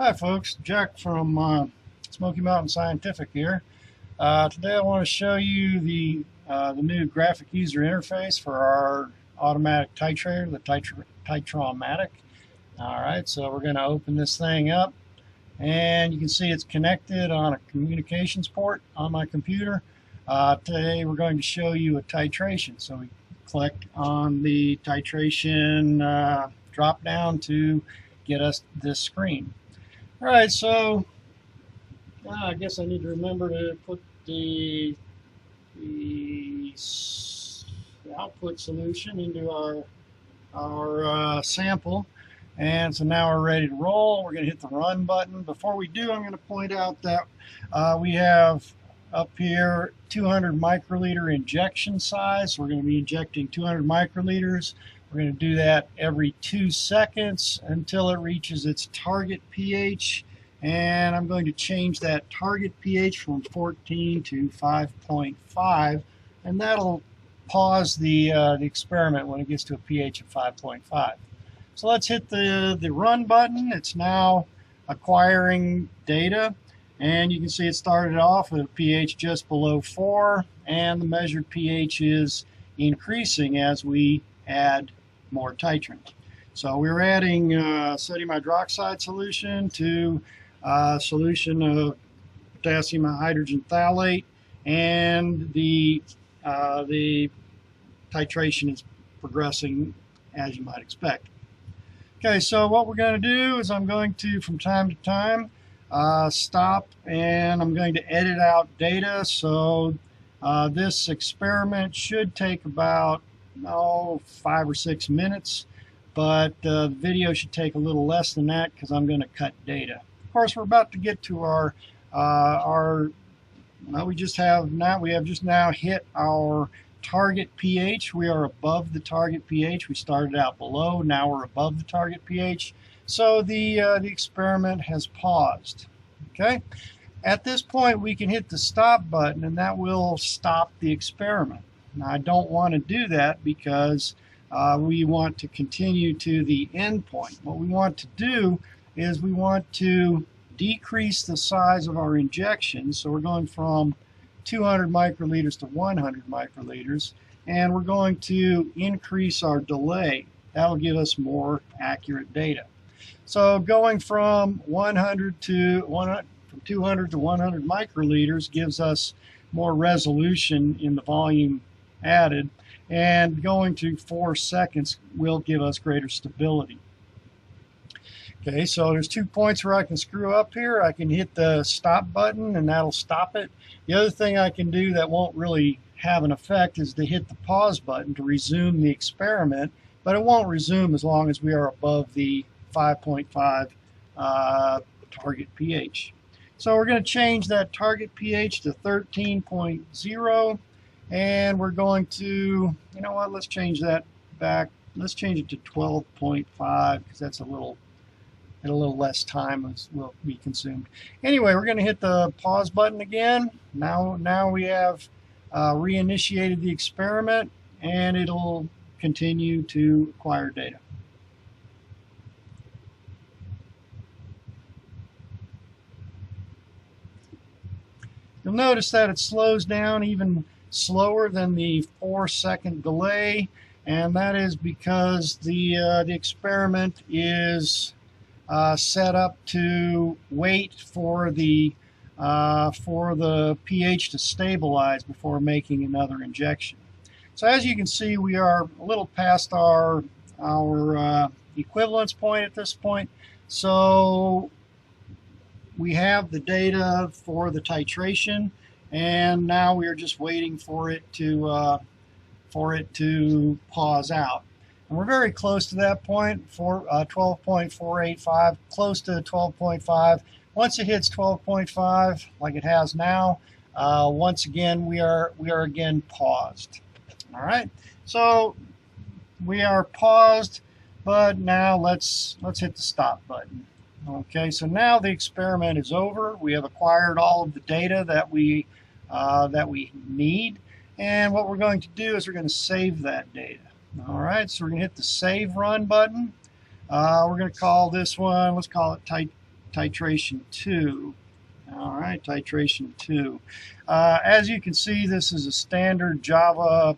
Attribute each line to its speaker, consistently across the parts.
Speaker 1: Hi folks, Jack from Smoky Mountain Scientific here. Today I want to show you the new graphic user interface for our automatic titrator, the Titraumatic. Alright, so we're going to open this thing up and you can see it's connected on a communications port on my computer. Today we're going to show you a titration. So we click on the titration drop down to get us this screen. Alright, so I guess I need to remember to put the output solution into our sample. And so now we're ready to roll. We're going to hit the run button. Before we do, I'm going to point out that we have up here 200 microliter injection size. So we're going to be injecting 200 microliters. We're going to do that every 2 seconds until it reaches its target pH. And I'm going to change that target pH from 14 to 5.5. And that'll pause the experiment when it gets to a pH of 5.5. So let's hit the run button. It's now acquiring data. And you can see it started off with a pH just below 4. And the measured pH is increasing as we add more titrant. So we're adding sodium hydroxide solution to solution of potassium hydrogen phthalate, and the titration is progressing as you might expect. Okay, so what we're going to do is I'm going to, from time to time, stop, and I'm going to edit out data. So this experiment should take about 5 or 6 minutes, but the video should take a little less than that because I'm going to cut data. Of course, we're about to get to we have just now hit our target pH. We are above the target pH. We started out below, now we're above the target pH. So the experiment has paused. Okay, at this point we can hit the stop button and that will stop the experiment. Now, I don't want to do that because we want to continue to the end point. What we want to do is we want to decrease the size of our injection. So we're going from 200 microliters to 100 microliters, and we're going to increase our delay. That'll give us more accurate data. So going from 200 to 100 microliters gives us more resolution in the volume added, and going to 4 seconds will give us greater stability. Okay, so there's 2 points where I can screw up here. I can hit the stop button and that'll stop it. The other thing I can do that won't really have an effect is to hit the pause button to resume the experiment, but it won't resume as long as we are above the 5.5 target pH. So we're going to change that target pH to 13.0. And we're going to, let's change that back. Let's change it to 12.5 because that's a little less time will be consumed. Anyway, we're going to hit the pause button again. Now we have reinitiated the experiment, and it'll continue to acquire data. You'll notice that it slows down even slower than the 4-second delay, and that is because the experiment is set up to wait for the pH to stabilize before making another injection. So as you can see, we are a little past our equivalence point at this point. So we have the data for the titration, and now we are just waiting for it to pause out. And we're very close to that point, 12.485, close to 12.5. Once it hits 12.5, like it has now, once again we are again paused. All right, so we are paused, but now let's hit the stop button. Okay, so now the experiment is over. We have acquired all of the data that we need, and what we're going to do is we're going to save that data. All right, so we're going to hit the Save Run button. We're going to call this one, let's call it titration 2. All right, titration 2. As you can see, this is a standard Java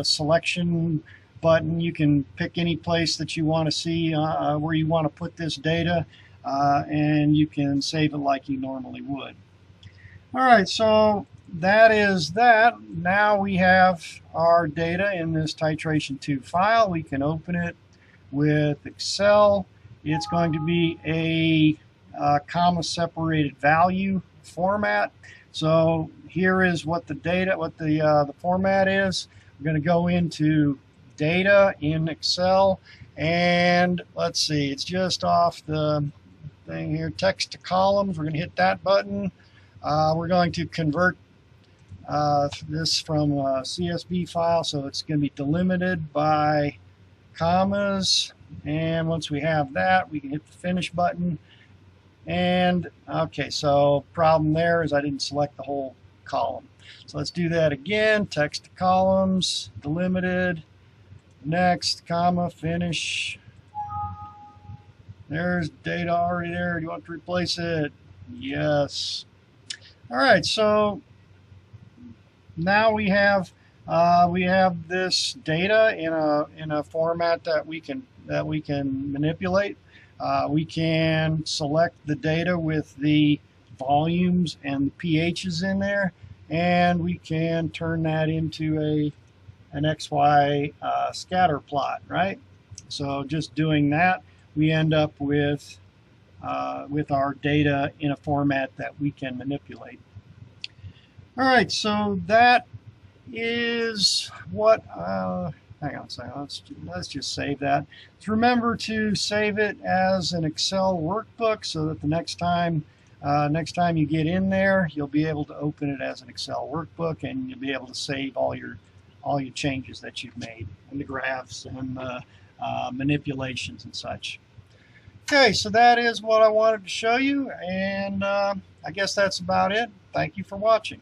Speaker 1: selection button. You can pick any place that you want to see where you want to put this data, and you can save it like you normally would. All right, so that is that. Now we have our data in this titration 2 file. We can open it with Excel. It's going to be a comma separated value format. So here is what the data, the format is. We're going to go into data in Excel, and let's see, it's just off the thing here, text to columns. We're going to hit that button. We're going to convert this from a CSV file, so it's going to be delimited by commas. And once we have that, we can hit the finish button. And okay, so problem there is I didn't select the whole column. So let's do that again. Text to columns, delimited, next, comma, finish. There's data already there. Do you want to replace it? Yes. All right, so now we have this data in a format that we can manipulate. We can select the data with the volumes and the pHs in there, and we can turn that into an XY scatter plot, right? So just doing that, we end up with our data in a format that we can manipulate. All right, so that is what, hang on a second, let's just save that. So remember to save it as an Excel workbook so that the next time you get in there, you'll be able to open it as an Excel workbook, and you'll be able to save all your changes that you've made, and the graphs and the manipulations and such. Okay, so that is what I wanted to show you, and I guess that's about it. Thank you for watching.